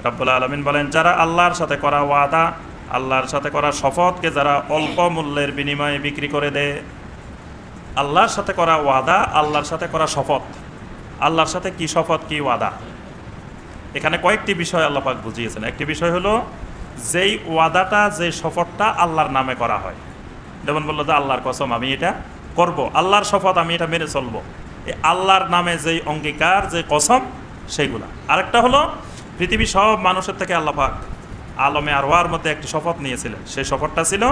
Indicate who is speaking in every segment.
Speaker 1: রব্বুল আলামিন বলেন, যারা আল্লাহর সাথে করা ওয়াদা, আল্লাহর সাথে করা শপথকে যারা অল্প মূল্যের বিনিময়ে বিক্রি করে দেয়, আল্লাহর সাথে করা ওয়াদা, আল্লাহর সাথে করা শপথ, আল্লাহর সাথে কি শপথ কি ওয়াদা, এখানে কয়েকটি বিষয় আল্লাহ পাক বুঝিয়েছেন। একটি বিষয় হলো যেই ওয়াদাটা, যে শপথটা আল্লাহর নামে করা হয়, যেমন বললো যে আল্লাহর কসম আমি এটা করব, আল্লাহর শপথ আমি এটা মেনে চলবো, এই আল্লাহর নামে যেই অঙ্গীকার, যে কসম, সেইগুলা। আরেকটা হলো পৃথিবীর সব মানুষের থেকে আল্লাহ পাক আলমে আরওয়ার মধ্যে একটি শপথ নিয়েছিলেন। সেই শপথটা ছিল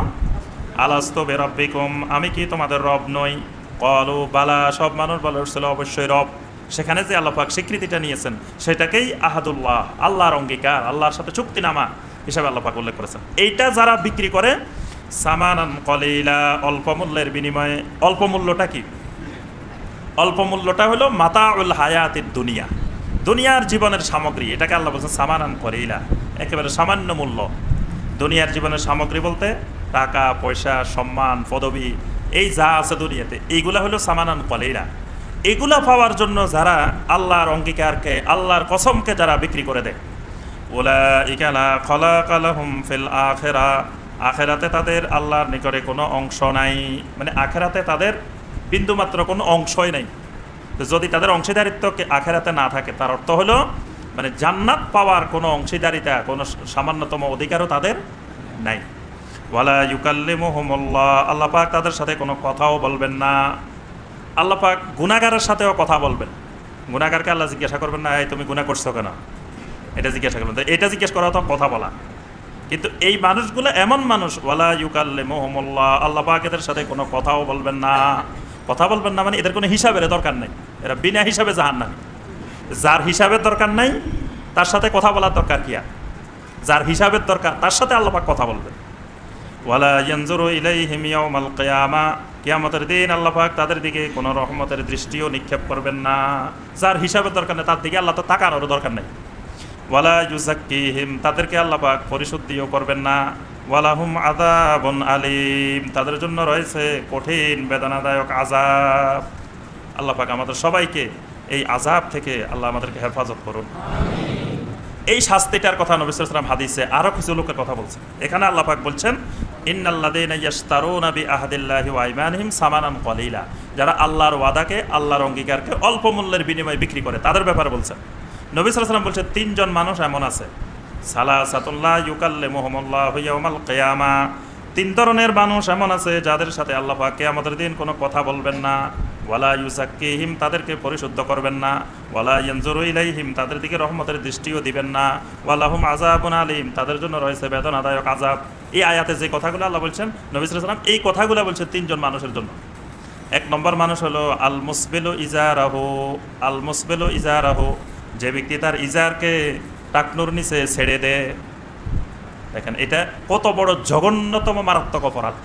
Speaker 1: আলাস্তু বিরাব্বিকুম, আমি কি তোমাদের রব নই? ক্বালু বালা, সব মানুষ বলেছিল অবশ্যই রব। সেখানে যে আল্লাহ পাক স্বীকৃতিটা নিয়েছেন সেটাকেই আহাদুল্লাহ, আল্লাহর অঙ্গীকার, আল্লাহর সাথে চুক্তিনামা হিসাবে আল্লাহ পাক উল্লেখ করেছেন। এইটা যারা বিক্রি করে সামানান কলিলা, অল্প মূল্যের বিনিময়ে, অল্প মূল্যটা কি? অল্প মূল্যটা হলো মাতাউল হায়াতিদ দুনিয়া, দুনিয়ার জীবনের সামগ্রী, এটাকে আল্লাহ বলছেন সামানান কলিলা, একেবারে সামান্য মূল্য। দুনিয়ার জীবনের সামগ্রী বলতে টাকা পয়সা, সম্মান, পদবি, এই যা আছে দুনিয়াতে, এইগুলা হলো সামানান কলিলা। এগুলা পাওয়ার জন্য যারা আল্লাহর অঙ্গীকারকে, আল্লাহর কসমকে যারা বিক্রি করে দেয়, উলাইকা লা খালাকা লাহুম ফিল আখিরা, আখিরাতে তাদের আল্লাহর নিকটে কোনো অংশ নাই, মানে আখিরাতে তাদের বিন্দুমাত্র কোনো অংশই নাই। যদি তাদের অংশীদারিত্ব আখিরাতে না থাকে, তার অর্থ হলো মানে জান্নাত পাওয়ার কোনো অংশীদারিতা, কোনো সামান্যতম অধিকারও তাদের নাই। ওয়ালা ইউকাল্লিমুহুমুল্লাহ, আল্লাহ পাক তাদের সাথে কোনো কথাও বলবেন না। আল্লাহ পাক গুনাহগারের সাথেও কথা বলবেন। গুনাহগারকে আল্লাহ জিজ্ঞাসা করবেন না, এই তুমি গুনাহ করছো কেন, এটা জিজ্ঞাসা করবেন। এটা জিজ্ঞেস করা তো কথা বলা। কিন্তু এই মানুষগুলো এমন মানুষ, ওয়ালা ইউকাল্লিমুহুমুল্লাহ, আল্লাহ পাক এদের সাথে কোনো কথাও বলবেন না। কথা বলবেন না মানে এদের কোনো হিসাবের দরকার নেই, এরা বিনা হিসাবে জাহান্নামী। যার হিসাবের দরকার নাই তার সাথে কথা বলার দরকার কি? যার হিসাবের দরকার তার সাথে আল্লাহ পাক কথা বলবেন। ওয়ালা ইয়ানজুরু ইলাইহিম ইয়াউমাল কিয়ামা, কিয়ামতের দিন আল্লাহ পাক তাদের দিকে কোনো রহমতের দৃষ্টিও নিক্ষেপ করবেন না। যার হিসাবের দরকার নেই তার দিকে আল্লাহ তো তাকানোর দরকার নেই। ওয়ালা ইউযাক্কিহিম, তাদেরকে আল্লাহ পাক পরিশুদ্ধিও করবেন না। ওয়ালাহুম আযাবুন আলীম, তাদের জন্য রয়েছে কঠিন বেদনাদায়ক আযাব। আল্লাহ পাক আমাদের সবাইকে এই আযাব থেকে আল্লাহ আমাদেরকে হেফাজত করুন। এই শাস্তিটার কথা নবী সাল্লাল্লাহু আলাইহি ওয়াসাল্লাম হাদিসে আরো কিছু লোকের কথা বলছেন। এখানে আল্লাহ পাক বলছেন ইন্নাল্লাযীনা ইয়াশতারুনা বিআহদিল্লাহি ওয়া আইমানিহিম সামানান কলিলা, যারা আল্লাহর ওয়াদাকে, আল্লাহর অঙ্গীকারকে অল্প মূল্যের বিনিময়ে বিক্রি করে, তাদের ব্যাপারে বলছেন। নবী সাল্লাল্লাহু আলাইহি ওয়াসাল্লাম বলছেন তিনজন মানুষ এমন আছে, সালাসাতুল্লাহ ইউকাল্লিমুহুমুল্লাহু ইয়াওমাল কিয়ামা, তিন ধরনের মানুষ এমন আছে যাদের সাথে আল্লাহ পাক কিয়ামতের দিন কোনো কথা বলবেন না। ওয়ালা ইউযাক্কিহিম, তাদেরকে পরিশুদ্ধ করবেন না। ওয়ালা ইয়ানজুরু ইলাইহিম, তাদের দিকে রহমতের দৃষ্টিও দিবেন না। ওয়ালাহুম আযাবুন আলীম, তাদের জন্য রয়েছে বেদনাদায়ক আযাব। এই আয়াতে যে কথাগুলো আল্লাহ বলছেন, নবী সাল্লাল্লাহু আলাইহি ওয়াসাল্লাম এই কথাগুলো বলছেন তিনজন মানুষের জন্য। এক নম্বর মানুষ হলো আল মুসবিলু ইজারাহু, আল মুসবিলু ইজারাহু, যে ব্যক্তি তার ইজারকে টাকনুর নিচে ছেড়ে দেয়। দেখেন এটা কত বড় জঘন্যতম মারাত্মক অপরাধ,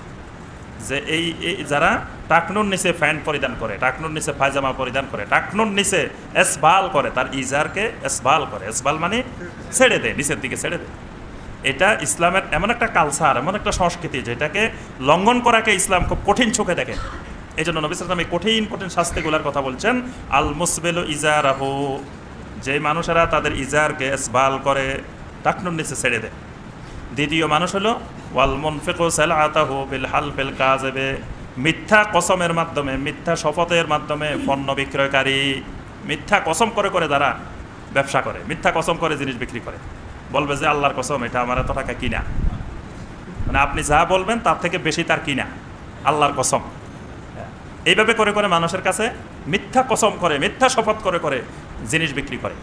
Speaker 1: যে এই যারা টাকনুর নিচে প্যান্ট পরিধান করে, টাকনুর নিচে পায়জামা পরিধান করে, টাকনুর নিচে এসবাল করে, তার ইজারকে এসবাল করে। এসবাল মানে ছেড়ে দেয়, নিচের দিকে ছেড়ে দেয়। এটা ইসলামের এমন একটা কালচার, এমন একটা সংস্কৃতি যেটাকে লঙ্ঘন করাকে ইসলাম খুব কঠিন চোখে দেখে। এই জন্য নবী সাল্লাল্লাহু আলাইহি ওয়াসাল্লাম এই কঠিন কঠিন শাস্তিগুলোর কথা বলছেন। আল মুসবিলু ইজারাহু, যে মানুষেরা তাদের ইজারকে এসবাল করে, টাকনুর নিচে ছেড়ে দেয়। দ্বিতীয় মানুষ হলো ওয়াল মুনফিকু সালাতাহু বিল হালফিল কাযিবে, মিথ্যা কসমের মাধ্যমে, মিথ্যা শপথের মাধ্যমে পণ্য বিক্রয়কারী। মিথ্যা কসম করে করে যারা ব্যবসা করে, মিথ্যা কসম করে জিনিস বিক্রি করে, বলবে যে আল্লাহর কসম এটা আমার এত টাকা কিনা, মানে আপনি যা বলবেন তার থেকে বেশি তার কিনা, আল্লাহর কসম। এইভাবে করে করে মানুষের কাছে মিথ্যা কসম করে, মিথ্যা শপথ করে করে জিনিস বিক্রি করে।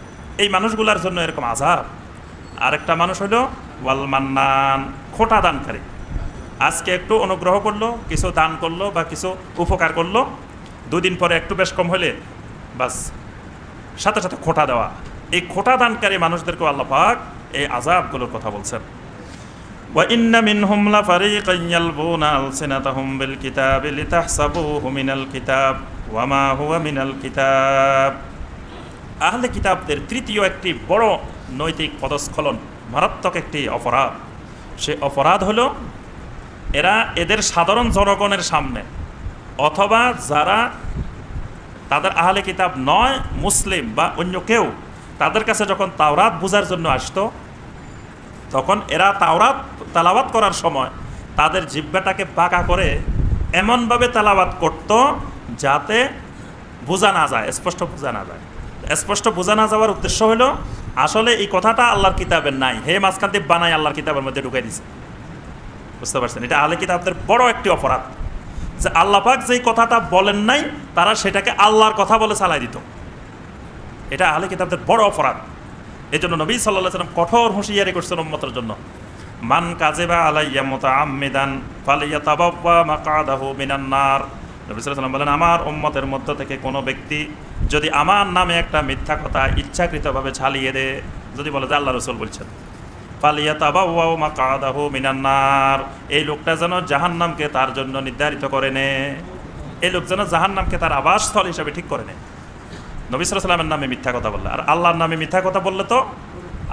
Speaker 1: এই মানুষগুলোর জন্য এরকম আযাব। আরেকটা মানুষ হলো ওয়াল মান্নান, খোটা দানকারী। আজকে একটু অনুগ্রহ করলো, কিছু দান করলো বা কিছু উপকার করলো, দুদিন পরে একটু বেশ কম হলে বাস সাথে সাথে খোটা দেওয়া। এই খোটা দানকারী মানুষদেরকে আল্লাহ পাক এই আযাবগুলোর কথা বলছেন। ওয়া ইন্না মিনহুম লাফারিকান ইয়ালবুনা আলসিনাতাহুম বিল কিতাবি লিতাহসাবুহু মিনাল কিতাব ওয়া মা হুয়া মিনাল কিতাব। আহলে কিতাবদের তৃতীয় একটি বড় নৈতিক পদস্খলন, মারাত্মক একটি অপরাধ। সে অপরাধ হলো এরা এদের সাধারণ জনগণের সামনে অথবা যারা তাদের আহলে কিতাব নয়, মুসলিম বা অন্য কেউ, তাদের কাছে যখন তাওরাত বোঝার জন্য আসতো, তখন এরা তাওরাত তেলাওয়াত করার সময় তাদের জিহ্বাটাকে বাঁকা করে এমনভাবে তেলাওয়াত করত যাতে বোঝা না যায়, স্পষ্ট বোঝা না যায়। স্পষ্ট বোঝা না যাওয়ার উদ্দেশ্য হলো আসলে এই কথাটা আল্লাহর কিতাবের নাই, হে মাঝখান দিয়ে বানাই আল্লাহর কিতাবের মধ্যে ঢুকাই দিছে। বুঝতে পারছেন? এটা আহলে কিতাবদের বড় একটি অপরাধ, যে আল্লাহ পাক যেই কথাটা বলেন নাই তারা সেটাকে আল্লাহর কথা বলে চালাই দিত। এটা আহলে কিতাবদের বড় অপরাধ। এই জন্য নবী সাল্লাল্লাহু আলাইহি ওয়াসাল্লাম কঠোর হুঁশিয়ারি করছেন উম্মতের জন্য, মান কাযিবা আলাইয়া মুতাআম্মিদান ফালিয়াতাবাওয়া মাকআদাহু মিনান নার। নবী সাল্লাল্লাহু আলাইহি ওয়াসাল্লাম বলেন, আমার উম্মতের মধ্য থেকে কোনো ব্যক্তি যদি আমার নামে একটা মিথ্যা কথা ইচ্ছাকৃতভাবে ছালিয়ে দেয়, যদি বলে যে আল্লাহ রাসূল বলছেন, ফালিয়াতাবাওয়া মাকআদাহু মিনান নার, এই লোকটা যেন জাহান্নামকে তার জন্য নির্ধারিত করে নেয়, এই লোক যেন জাহান্নামকে তার আবাসস্থল হিসেবে ঠিক করে নেয়। নবী সাল্লাল্লাহু আলাইহি ওয়াসাল্লামের নামে মিথ্যা কথা বললে, আর আল্লাহর নামে মিথ্যা কথা বললে তো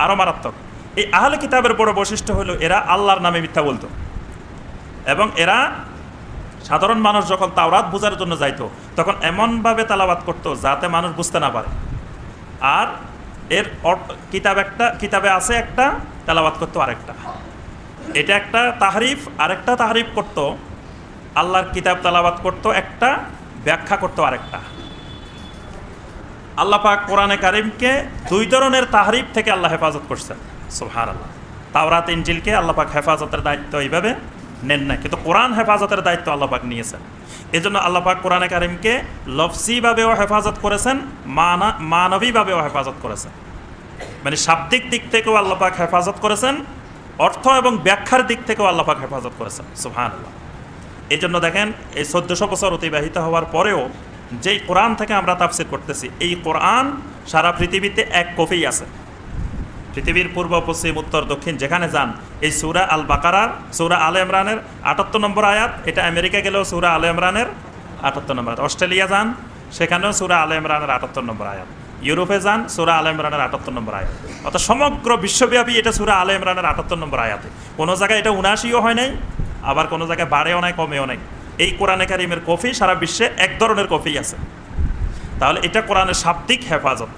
Speaker 1: আরও মারাত্মক। এই আহলে কিতাবের বড় বৈশিষ্ট্য হলো এরা আল্লাহর নামে মিথ্যা বলতো, এবং এরা সাধারণ মানুষ যখন তাওরাত বোঝার জন্য যাইতো তখন এমনভাবে তেলাওয়াত করতো যাতে মানুষ বুঝতে না পারে। আর এর কিতাবে আছে একটা, তেলাওয়াত করতো আরেকটা। এটা একটা তাহরিফ, আরেকটা তাহরিফ করতো। আল্লাহর কিতাব তেলাওয়াত করতো একটা, ব্যাখ্যা করতো আরেকটা। আল্লাহ পাক কোরআনে কারিমকে দুই ধরনের তাহরিফ থেকে আল্লাহ হেফাজত করছেন। সুবহানাল্লাহ। তাওরাত ইনজিলকে আল্লাহ পাক হেফাজতের দায়িত্ব এইভাবে নেন না, কিন্তু কোরআন হেফাজতের দায়িত্ব আল্লাহ পাক নিয়েছেন। এই জন্য আল্লাহ পাক কোরআনে কারিমকে লফসিভাবেও হেফাজত করেছেন, মানবীভাবেও হেফাজত করেছেন। মানে শাব্দিক দিক থেকেও আল্লাহ পাক হেফাজত করেছেন, অর্থ এবং ব্যাখ্যার দিক থেকেও আল্লাহ পাক হেফাজত করেছেন। সুবহানাল্লাহ। এই জন্য দেখেন, এই 1400 বছর অতিবাহিত হওয়ার পরেও যেই কোরআন থেকে আমরা তাফসির করতেছি, এই কোরআন সারা পৃথিবীতে এক কপি আছে। পৃথিবীর পূর্ব, পশ্চিম, উত্তর, দক্ষিণ যেখানে যান, এই সূরা আল বাকারার, সূরা আলে ইমরানের 78 নম্বর আয়াত, এটা আমেরিকা গেলেও সূরা আলে ইমরানের 78 নম্বর আয়াত। অস্ট্রেলিয়া যান, সেখানেও সূরা আলে ইমরানের 78 নম্বর আয়াত। ইউরোপে যান, সূরা আলে ইমরানের 78 নম্বর আয়াত। অর্থাৎ সমগ্র বিশ্বব্যাপী এটা সূরা আলে ইমরানের 78 নম্বর আয়াতে। কোনো জায়গায় এটা 79ও হয় নাই, আবার কোনো জায়গায় বাড়েও নাই, কমেও নাই। এই কোরআনে কারিমের কপি সারা বিশ্বে এক ধরনের কপি আছে। তাহলে এটা কোরআনের শাব্দিক হেফাজত।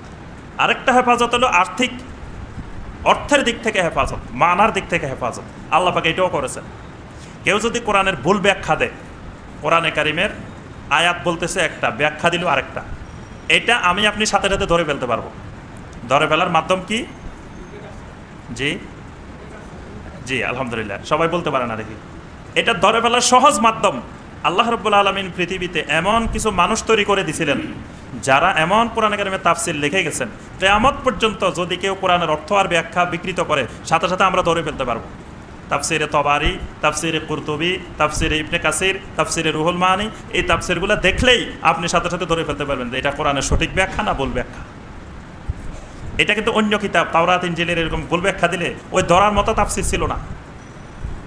Speaker 1: আরেকটা হেফাজত হলো আর্থিক, অর্থের দিক থেকে হেফাজত, মানার দিক থেকে হেফাজত। আল্লাহ পাক এটাও করেছেন। কেউ যদি কোরআনের ভুল ব্যাখ্যা দেয়, কোরআনে কারিমের আয়াত বলতেছে একটা, ব্যাখ্যা দিল আরেকটা, এটা আমি আপনি সাথে সাথে ধরে ফেলতে পারবো। ধরে ফেলার মাধ্যম কি? জি জি আলহামদুলিল্লাহ, সবাই বলতে পারে না দেখি। এটা ধরে ফেলার সহজ মাধ্যম, আল্লাহ রাব্বুল আলামিন পৃথিবীতে এমন কিছু মানুষ তৈরি করে দিয়েছিলেন যারা এমন কোরআনে কারিমের তাফসির লিখে গেছেন, কিয়ামত পর্যন্ত যদি কেউ কোরআনের অর্থ আর ব্যাখ্যা বিকৃত করে, সাথে সাথে আমরা ধরে ফেলতে পারবো। তাফসিরে তবারি, তাফসিরে কুরতুবি, তাফসিরে ইবনে কাসির, তাফসিরে রুহুল মানি, এই তাফসিরগুলো দেখলেই আপনি সাথে সাথে ধরে ফেলতে পারবেন যে এটা কোরআনের সঠিক ব্যাখ্যা না ভুল ব্যাখ্যা। এটা কিন্তু অন্য কিতাব তাওরাত ইনজিলের এরকম ভুল ব্যাখ্যা দিলে ওই ধরার মতো তাফসির ছিল না।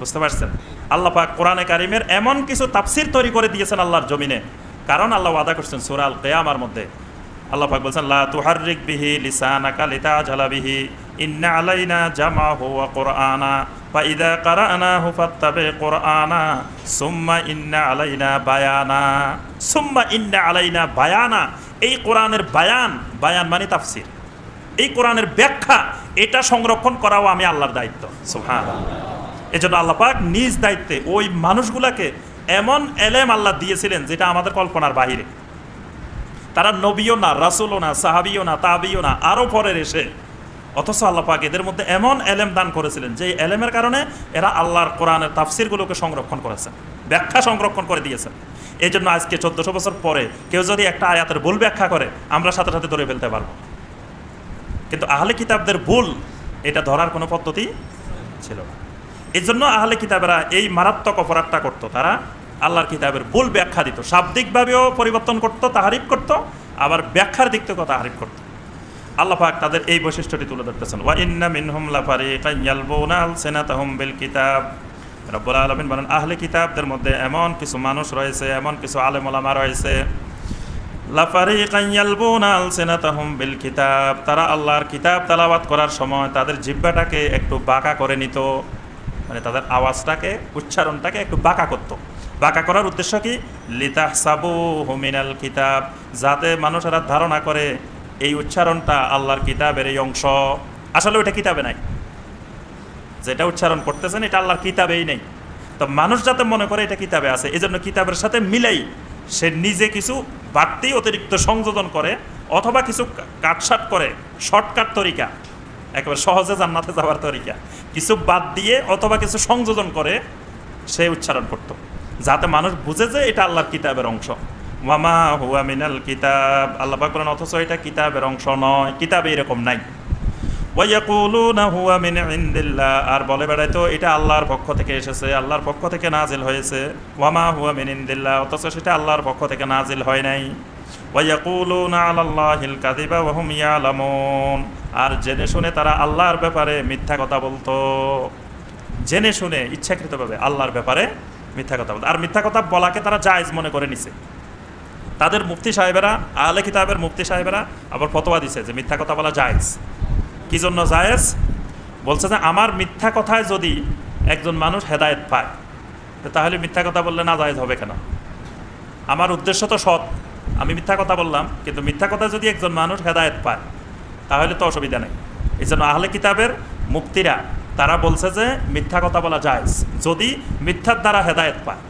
Speaker 1: বুঝতে পারছেন? আল্লাহ পাক কোরআনে কারিমের এমন কিছু তাফসির তৈরি করে দিয়েছেন আল্লাহর জমিনে, কারণ আল্লাহ ওয়াদা করছেন সূরা আল কিয়ামার মধ্যে। আল্লাহ পাক বলছেন, লা তুহাররিক বিহি লিসানাকা লিতাজালা বিহি ইন্না আলাইনা জামাহু ওয়া কুরআনা ফা ইযা কারানাহু ফাত্তাবি কুরআনা সুম্মা ইন্না আলাইনা বায়ানা। সুম্মা ইন্না আলাইনা বায়ানা, এই কোরআনের বায়ান, বায়ান মানে তাফসির, এই কোরআনের ব্যাখ্যা, এটা সংরক্ষণ করাও আমি আল্লাহর দায়িত্ব। সুবহানাল্লাহ। এজন্য আল্লাহ পাক নিজ দায়িত্বে ওই মানুষগুলাকে এমন এলেম আল্লাহ দিয়েছিলেন যেটা আমাদের কল্পনার বাহিরে। তারা নবীও না, রাসূলও না, সাহাবীও না, তাবিও না, আরও পরের এসে, অথচ আল্লাহ পাক এদের মধ্যে এমন এলেম দান করেছিলেন যে এলেমের কারণে এরা আল্লাহর কোরআনের তাফসিরগুলোকে সংরক্ষণ করেছেন, ব্যাখ্যা সংরক্ষণ করে দিয়েছেন। এই জন্য আজকে 1400 বছর পরে কেউ যদি একটা আয়াতের ভুল ব্যাখ্যা করে, আমরা সাথে সাথে ধরে ফেলতে পারবো। কিন্তু আহলে কিতাবদের ভুল, এটা ধরার কোনো পদ্ধতি ছিল না। এই জন্য আহলে কিতাবেরা এই মারাত্মক অপরাধটা করতো, তারা আল্লাহর কিতাবের ভুল ব্যাখ্যা দিত, শাব্দিকভাবেও পরিবর্তন করতো, তাহারিফ করতো, আবার ব্যাখ্যার দিক থেকেও তাহারিফ করতো। আল্লাহ পাক তাদের এই বৈশিষ্ট্যটি তুলে ধরতেছেন, ওয়া ইন্না মিনহুম লাফারিকান ইয়ালবুনা আলসিনাতাহুম বিল কিতাব। রব্বুল আলামিন বলেন, আহলে কিতাবদের মধ্যে এমন কিছু মানুষ রয়েছে, এমন কিছু আলেম ওলামা রয়েছে, লাফারিকান ইয়ালবুনা আলসিনাতাহুম বিল কিতাব, তারা আল্লাহর কিতাব তেলাওয়াত করার সময় তাদের জিহ্বাটাকে একটু বাঁকা করে নিত, মানে তাদের আওয়াজটাকে, উচ্চারণটাকে একটু বাঁকা করতো। বাঁকা করার উদ্দেশ্য কি? লিতাহসাবুহু মিনাল কিতাব, যাতে মানুষেরা ধারণা করে এই উচ্চারণটা আল্লাহর কিতাবের এই অংশ। আসলে ওইটা কিতাবে নাই, যেটা উচ্চারণ করতেছেন এটা আল্লাহর কিতাবেই নেই। তো মানুষ যাতে মনে করে এটা কিতাবে আছে, এই জন্য কিতাবের সাথে মিলাই সে নিজে কিছু বাড়তি অতিরিক্ত সংযোজন করে, অথবা কিছু কাটসাট করে, শর্টকাট তরিকা, একেবারে সহজে জান্নাতে যাওয়ার তরিকা, কিছু বাদ দিয়ে অথবা কিছু সংযোজন করে সে উচ্চারণ করত, যাতে মানুষ বুঝে যে এটা আল্লাহর কিতাবের অংশ। ওয়ামা হুয়া মিনাল কিতাব, আল্লাহ পাক বলেন অথচ এটা কিতাবের অংশ নয়, কিতাবে এরকম নাই। ওয়ায়াকুলুনা হুয়া মিন ইনদিল্লাহ, আর বলে বেড়াইতো এটা আল্লাহর পক্ষ থেকে এসেছে, আল্লাহর পক্ষ থেকে নাজিল হয়েছে। ওয়ামা হুয়া মিন ইনদিল্লাহ, অথচ সেটা আল্লাহর পক্ষ থেকে নাজিল হয় নাই। ওয়ায়াকুলুনা আলাল্লাহিল কাযিবা ওয়া হুম ইয়ালামুন, আর জেনে শুনে তারা আল্লাহর ব্যাপারে মিথ্যা কথা বলতো, জেনে শুনে ইচ্ছাকৃতভাবে আল্লাহর ব্যাপারে মিথ্যা কথা বলতো। আর মিথ্যা কথা বলাকে তারা জায়েজ মনে করে নিছে। তাদের মুফতি সাহেবেরা, আহলে কিতাবের মুফতি সাহেবেরা আবার ফতোয়া দিছে যে মিথ্যা কথা বলা জায়েজ। কি জন্য জায়েজ? বলছে যে আমার মিথ্যা কথায় যদি একজন মানুষ হেদায়েত পায়, তাহলে মিথ্যা কথা বললে না জায়েজ হবে কেন? আমার উদ্দেশ্য তো সৎ, আমি মিথ্যা কথা বললাম, কিন্তু মিথ্যা কথা যদি একজন মানুষ হেদায়েত পায় তাহলে তো অসুবিধা নেই। এই জন্য আহলে কিতাবের মুফতিরা তারা বলছে যে মিথ্যা কথা বলা জায়েজ যদি মিথ্যার দ্বারা হেদায়েত পায়।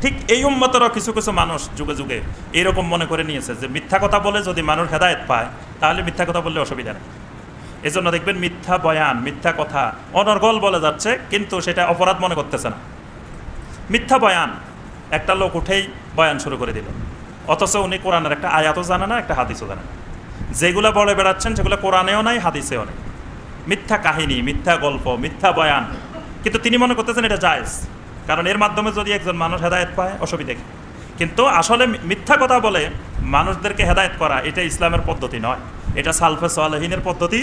Speaker 1: ঠিক এই উম্মতেরও কিছু কিছু মানুষ যুগে যুগে এরকম মনে করে নিয়েছে যে মিথ্যা কথা বলে যদি মানুষ হেদায়েত পায় তাহলে মিথ্যা কথা বললে অসুবিধা নেই। এই জন্য দেখবেন মিথ্যা বয়ান, মিথ্যা কথা অনর্গল বলে যাচ্ছে, কিন্তু সেটা অপরাধ মনে করতেছে না। মিথ্যা বয়ান, একটা লোক উঠেই বয়ান শুরু করে দিল, অথচ উনি কোরআনের একটা আয়াতও জানে না, একটা হাদিসও জানে না। যেগুলো বলে বেড়াচ্ছেন সেগুলো কোরআনেও নাই, হাদিসেও নেই। মিথ্যা কাহিনী, মিথ্যা গল্প, মিথ্যা বয়ান, কিন্তু তিনি মনে করতেছেন এটা জায়েজ, কারণ এর মাধ্যমে যদি একজন মানুষ হেদায়েত পায় অসুবিধা কি। কিন্তু আসলে মিথ্যা কথা বলে মানুষদেরকে হেদায়েত করা এটা ইসলামের পদ্ধতি নয়, এটা সালফে সালেহিনের পদ্ধতি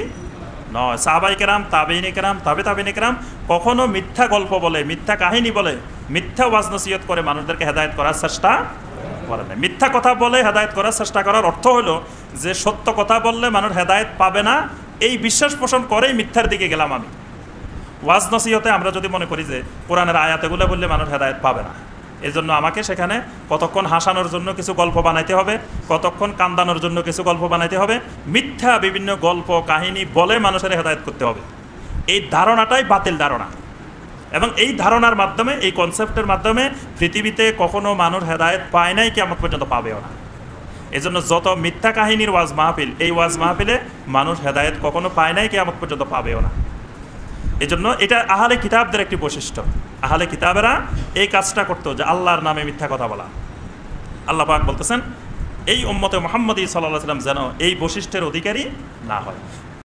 Speaker 1: নয়। সাহাবায়ে কেরাম, তাবেঈনে কেরাম, তাবেঈনে কেরাম কখনো মিথ্যা গল্প বলে, মিথ্যা কাহিনী বলে, মিথ্যা ওয়াজ নসিহত করে মানুষদেরকে হেদায়েত করার চেষ্টা করে না। মিথ্যা কথা বলে হেদায়েত করার চেষ্টা করার অর্থ হলো যে সত্য কথা বললে মানুষ হেদায়েত পাবে না, এই বিশ্বাস পোষণ করেই মিথ্যার দিকে গেলাম আমি। ওয়াজ নসিহতে আমরা যদি মনে করি যে কোরআনের আয়াতগুলো বললে মানুষ হেদায়েত পাবে না, এর জন্য আমাকে সেখানে কতক্ষণ হাসানোর জন্য কিছু গল্প বানাইতে হবে, কতক্ষণ কান্দানোর জন্য কিছু গল্প বানাইতে হবে, মিথ্যা বিভিন্ন গল্প কাহিনী বলে মানুষের হেদায়েত করতে হবে, এই ধারণাটাই বাতিল ধারণা। এবং এই ধারণার মাধ্যমে, এই কনসেপ্টের মাধ্যমে পৃথিবীতে কখনো মানুষ হেদায়েত পায় নাই, কিয়ামত পর্যন্ত পাবেও না। এই জন্য যত মিথ্যা কাহিনীর ওয়াজ মাহফিল, এই ওয়াজ মাহফিলে মানুষ হেদায়েত কখনো পায় নাই, কিয়ামত পর্যন্ত পাবেও না। এই জন্য এটা আহলে কিতাবদের একটি বৈশিষ্ট্য। আহলে কিতাবেরা এই কাজটা করতো, যে আল্লাহর নামে মিথ্যা কথা বলা। আল্লাহ পাক বলতেছেন এই উম্মতে মুহাম্মদী সাল্লাল্লাহু আলাইহি ওয়াসাল্লাম যেন এই বৈশিষ্ট্যের অধিকারী না হয়।